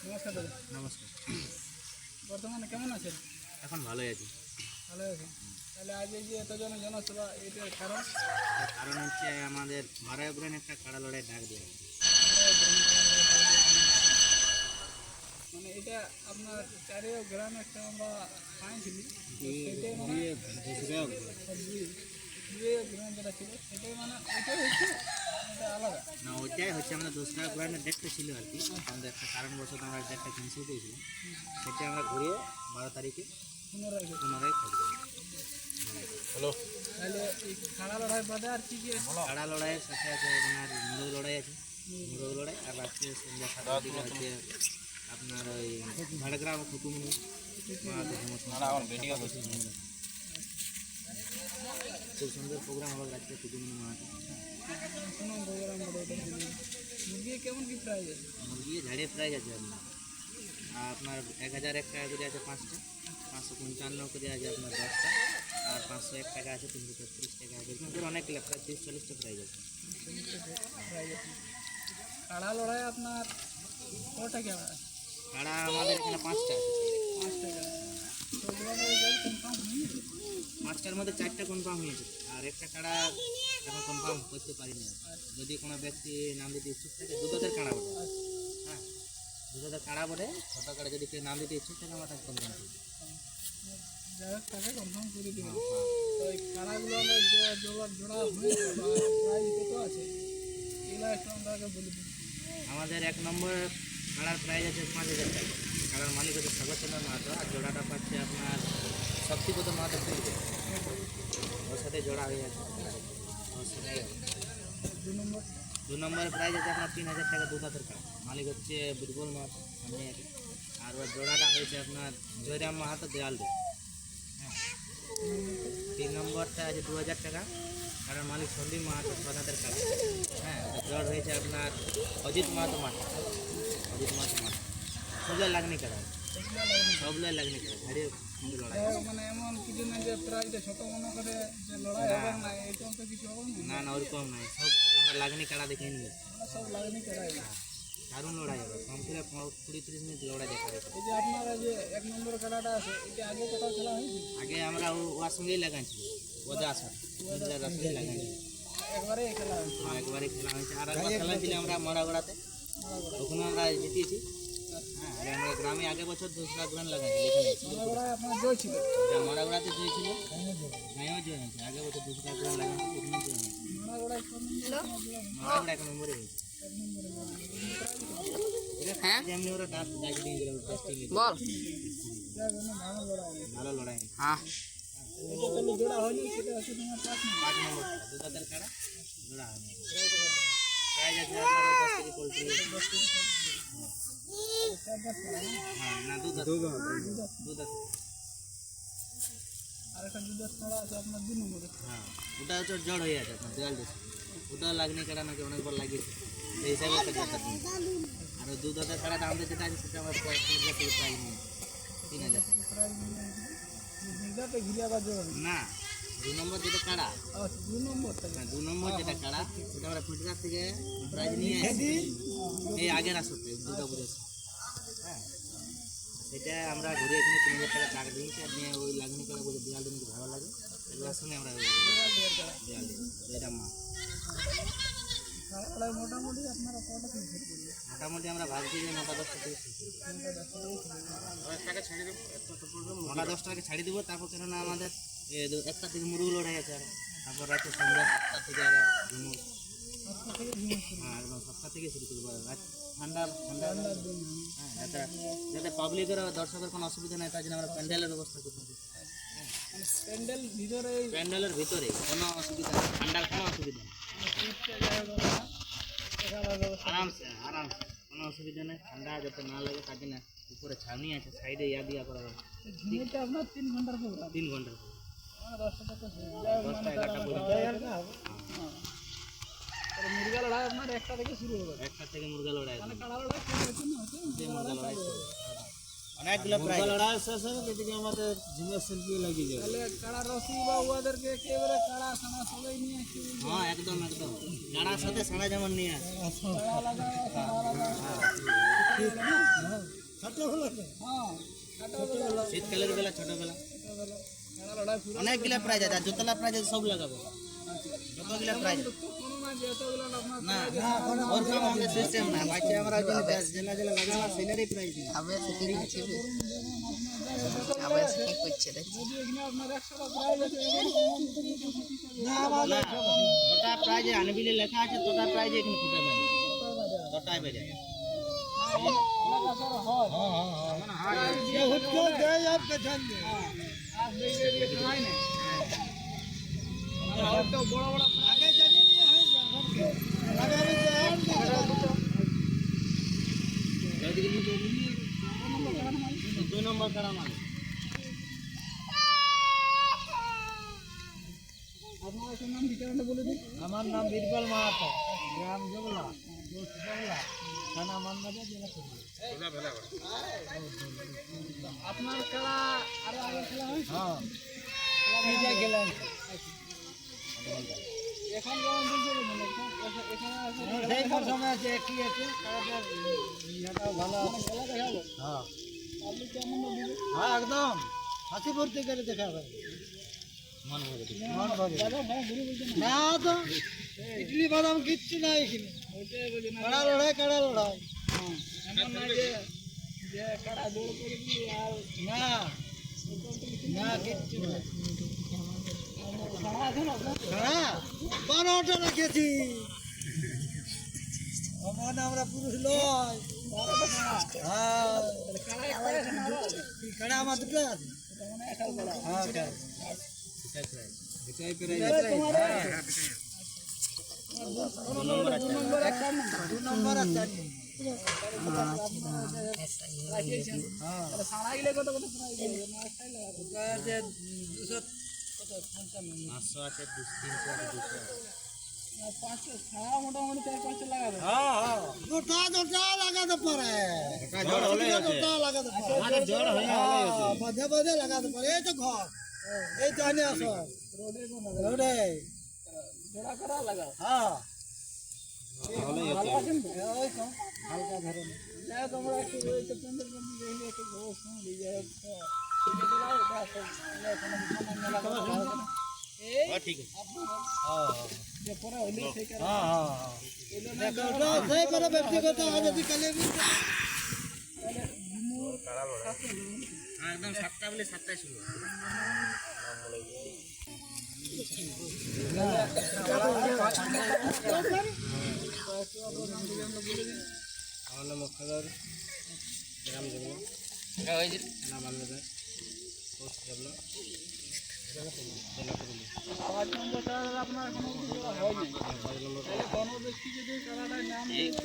নমস্কার দাদা। নমস্কার। বর্তমানে কেমন আছেন? এখন ভালোই আছি। ভালো আছেন? তাহলে আজ এই যে এতজন জনসভা, এটার কারণ? তার কারণ হচ্ছে আমাদের মারায়গ্রান একটা কাড়া লড়াই ডাক দিয়ে মানে এটা আপনার চারিও গ্রাম একটা আমরা পাইছিলি, সেটাই মানে দুই গ্রাম যেটা ছিল সেটাই মানে ওইটাই হচ্ছে, এটা আলাদা না, ওইটাই হচ্ছে আমাদের দোসরা গ্রামের ডেটটা ছিল আর কি। আমাদের একটা কারণবশত আমরা ডেটটা ক্যান্সেল করেছিলাম, সেটা আমরা ঘুরিয়ে 12 তারিখে পুনরায় করবো। হ্যালো। তাহলে এই খাড়া লড়াই বাদে আর কি কি আছে? কাড়া লড়াইয়ের সাথে আছে আপনার মোরগ লড়াই আছে, মোরগ লড়াই। আর রাত্রে সন্ধ্যা 7টার দিকে হচ্ছে আপনার ওই ঝাড়গ্রাম কুতুমনি খুব সুন্দর প্রোগ্রাম হবে রাত্রে কুতুমনি মাঠে। শুনুন প্রোগ্রাম মুরগি কেমন কি প্রাইস আছে? মুরগি ঝাড়িয়ে প্রাইস আছে আপনার 1001 টাকা করে আছে 5টা, 555 করে আছে আপনার 10টা, আর 501 টাকা আছে 333 টাকা আছে। অনেক প্রায় 30-40টা প্রাইস আছে। কাড়া লড়াই আপনার কটা কেমন আছে? কাড়া আমাদের এখানে 5টা আছে। 5 টাকা। পাঁচটার মধ্যে 4টা কনফার্ম হয়েছে, আর একটা কাড়া এখন কনফার্ম করতে পারিনি। যদি কোনো ব্যক্তি নাম দিতে ইচ্ছুক থাকে, দুধের কাড়া বটে, হ্যাঁ দুধের কাড়া বটে, ছোটো কাড়া যদি কেউ নাম দিতে ইচ্ছুক থাকে আমরা তাকে কনফার্ম করি। যাই হোক তাকে কনফার্ম করে দিবেন। তো এই কাড়াগুলো আমরা জোড়া হয়েছে বা প্রাইস কত আছে এগুলো একটু আমাকে বলে দিন। আমাদের 1 নম্বর কাড়ার প্রাইস আছে 5000 টাকা। কাড়ার মালিক হচ্ছে স্বাগতচন্দ্র মাহাতো, আর জোড়াটা পাচ্ছে আপনার শক্তিপদ মাহাতো ফিরবে, ওর সাথে জোড়া হয়ে আছে। দু নম্বরের প্রাইস আছে আপনার 3000 টাকা দুধাতের কাড়া, মালিক হচ্ছে বুটবল মাহাতো সামনে আছে। আর ওর জোড়াটা হয়েছে আপনার জয়রাম মাহাতো দেয়ালদে, হ্যাঁ। 3 নম্বরটা আছে 2000 টাকা, কারণ মালিক সন্দীপ মাহাতো ছদাতের কাড়া, হ্যাঁ। জোড় হয়েছে আপনার অজিত মাহাতো মাঠে, অজিত মাহাতো মাঠে সবগুলো লাগনি কাড়া, সবগুলো লাগনি কাড়া ঝাড়িয়ে লড়াই। মানে এমন কিছু না যে প্রাইসটা ছোট মনে করে যে লড়াই হবে না, এরকম তো কিছু হবে না। না না, ওরকম নাই, সব আমরা লাগনি কাড়া দেখে নিই, সব লাগনি করাই। দারুণ লড়াই হবে, কম করে 20-30 মিনিট লড়াই দেখা যাবে। এই যে আপনারা যে 1 নম্বর খেলাটা আছে, এটা আগে কোথাও খেলা হয়েছে? আগে আমরা ওর সঙ্গেই লাগাইছি, ওজা আসার সঙ্গেই লাগাইছি, একবারে খেলা হয়েছে। একবারে খেলা হয়েছে। আর একবার খেলা ছিল আমরা মরাগড়াতে, ওখানে আমরা জিতিয়েছি, হ্যাঁ। আর আমরা গ্রামে আগের বছর দোসরা গ্রাম লাগাইছি, এখানে আপনার জয় ছিল, মরাগড়াতে জয় ছিল, গাঁয়েও জয় হয়েছে। আগের বছর দোসরা গ্রাম লাগাইছি, ওখানে জয় হয়েছে। মরাগড়া 1 নম্বরে হয়েছে। হ্যাঁ এমনি ওরা ডাক দিয়ে দিল, বল। ভালো লড়াই। হ্যাঁ জোড়া হয়নি, সেটা হচ্ছে তোমার 5 নম্বর। 5 নম্বর দুধাতের কাড়া জোড়া হয়নি। প্রাইজ আছে আপনার 10 কেজি পোলট্রি, হ্যাঁ। না দুধ আর একটা দুধের ছাড়া আছে আপনার 2 নম্বরে। হ্যাঁ, ওটা হচ্ছে জড় হয়ে আছে আপনার দেওয়াল দেশে, ওটাও লাগনি কাড়া নাকি অনেকবার লাগিয়েছে, সেই হিসাবে ওটা জড়টা দিন। আর ওই দুধাতের কাড়াটা আমাদের যেটা আছে সেটা আমরা প্রাইজ নিয়ে 3000 দুধাতে ঘিরে আবার জোড়া নেই। না, 2 নম্বর যেটা কাড়া, 2 নম্বরটা 2 নম্বর যেটা কাড়া, সেটা আমরা ফুটগাছ থেকে প্রাইজ নিয়ে আসি এই আগের আসতে দুর্গা পুজোর, হ্যাঁ। সেটা আমরা ঘুরে এখানে 3000 টাকা টাকা দিয়েছি, আর নিয়ে ওই লাগনি কাড়া বলে দেওয়াল দিন ভালো লাগে, এগুলোর সঙ্গে আমরা দেওয়াল দিই। এটা মা খেলায় মোটামুটি আপনারা কটা থেকে শুরু করবেন? মোটামুটি আমরা ভাবছি যে 9-10 থেকে 9-10 টাকা ছাড়ি দেবো। তারপর কেননা আমাদের 1টা থেকে মুরুগ লড়াই আছে, আর তারপর রাতে সন্ধ্যা 7টা থেকে আর ঝুমুর, হ্যাঁ একদম 7টা থেকে শুরু করবো। ঠান্ডা হ্যাঁ, যাতে পাবলিকের দর্শকের কোনো অসুবিধা নেই, তার জন্য আমরা প্যান্ডেলের ব্যবস্থা করতেছি। প্যান্ডেলের ভিতরে কোনো অসুবিধা নেই, ঠান্ডার কোনো অসুবিধা নেই, আরামসে কোনো অসুবিধা নেই। ঠান্ডা যাতে না লাগে তার জন্য উপরে ছাউনি আছে, সাইডে দিয়া করা হবে। আপনার 3 ঘন্টার প্রোগ্রাম, 3 ঘন্টার 10টা 11টা পর্যন্ত। মুরগা লড়াই আপনার 1টা থেকে শুরু হবে। 1টা থেকে মুরগা লড়াই, মানে কাড়া লড়াই শুরু হচ্ছে না, মুরগা লড়াই শুরু। অনেকগুলো প্রাইজ লড়াই শেষ হবে এদিকে আমাদের ঝিঙের শিল্পী লাগিয়ে যাবে। তাহলে কাড়া রসি বা ওদেরকে একেবারে কাড়া সানা সবাই নিয়ে আসি। হ্যাঁ একদম একদম কাড়ার সাথে সাড়া যেমন নিয়ে আসে কাড়া লাগা সানা লাগা। ছোটবেলা হ্যাঁ ছোটবেলা শীতকালের বেলা ছোটবেলা ছোটবেলা কাড়া লড়াই পুরো অনেকগুলো প্রাইজ আছে আর যতলা প্রাইজ আছে সব লাগাবো যতগুলো প্রাইজ তো কোনো না যেতগুলো আপনার না ওরকম আমাদের সিস্টেম না বাচ্চা আমরা ওই জন্য জেলা জেলা লাগানো সেলারি প্রাইজ দিই যদি এখানে আপনার 100 টাকা প্রাইজ আছে না তোটা প্রাইজ আনবিলে লেখা আছে তোটা প্রাইজ এখানে ফুটে পাবে তোটাই বেজে হয় ये उसको दे आप पहचान दे আর দেখে দিয়ে খাই না আর তো বড় বড় आगे जाने नहीं है लगा भी तो 2 নম্বর কাড়া মানে আপনার নাম ঠিকানাটা বলে দিন। আমার নাম বীরবল মাহাতো গ্রাম জগলা পোস্ট জগলা থানা মানবাজার জেলা পুরুলিয়া। আপনার খেলা আরো আগে খেলা হয় হ্যাঁ তিনটা গেলাম এখন যেমন বলছে এখানে আছে সেই সময় আছে একই আছে তাদের ইয়াটাও ভালো আছে খেলা দেখাবো হ্যাঁ আপনি কেমন দিবেন হ্যাঁ একদম হাসি ভর্তি করে দেখা হবে মন ভরে দিই মন ভরে দাদা হ্যাঁ ঘুরে বলছেন না তো ইডলি বাদাম কিচ্ছু নাই এখানে ওইটাই বলি না কাড়া লড়াই এমন না যে যে কাড়া দৌড় করে দিই আর না না কিচ্ছু না খেলা আছে না আপনার? হ্যাঁ 12টা রেখেছি আমার আমরা পুরুষ লয় বারোটা খেলা। হ্যাঁ তাহলে খেলা একটা আছে না আরো আছে? কাড়া আমার দুটো আছে এটা মানে একাল খেলা। হ্যাঁ এটাই প্রাইজ দু নম্বর আর 4 নম্বর। 2 নম্বর আর 4 রাখিয়েছেন। হ্যাঁ তাহলে সারা গেলে কত কত প্রাইজ দেবে? না একটাই লাগাবো। আছে 200 কত? 55 500 আছে 300 আছে 200 আর 500 সারা মোটামুটি 4-5 লাগাবো। হ্যাঁ হ্যাঁ দুটা লাগাতে পারে জোড় হলে আছে দুটা লাগাতে পারে মানে জোড় হয়ে বাধে বাধে লাগাতে পারে এই তো ঘর এই তো আনে আসো রোডে কোনো রোডে জোড়া করা লাগাও। হ্যাঁ ভালো আছেন তো? ওই তো হালকা ধরেন যাই হোক আমরা একটু ওই তো পেন্ডেল পেন্ডেল দেখি একটু ঘোষ শুনলি যাই হোক ঠিক আছে লাও এটা সব কোনো মেলা করা হবে না। এই ঠিক আছে আপনার যে পরে হইলে সেই কারণে হ্যাঁ হ্যাঁ এলো না দেখো ওটা সেই করে ব্যক্তিগত যদি কালে তাহলে ঝুমুর সাথে হ্যাঁ একদম 7টা বলে 7টায় শুরু আমার নাম অক্ষর গ্রাম জগল থানা মানবাজার পোস্ট জগল জেলা পুরুলিয়া 5 নম্বর আপনার কোনো কিছু করা হয়নি। তাহলে কোনো ব্যক্তি যদি কারাটার নাম দিত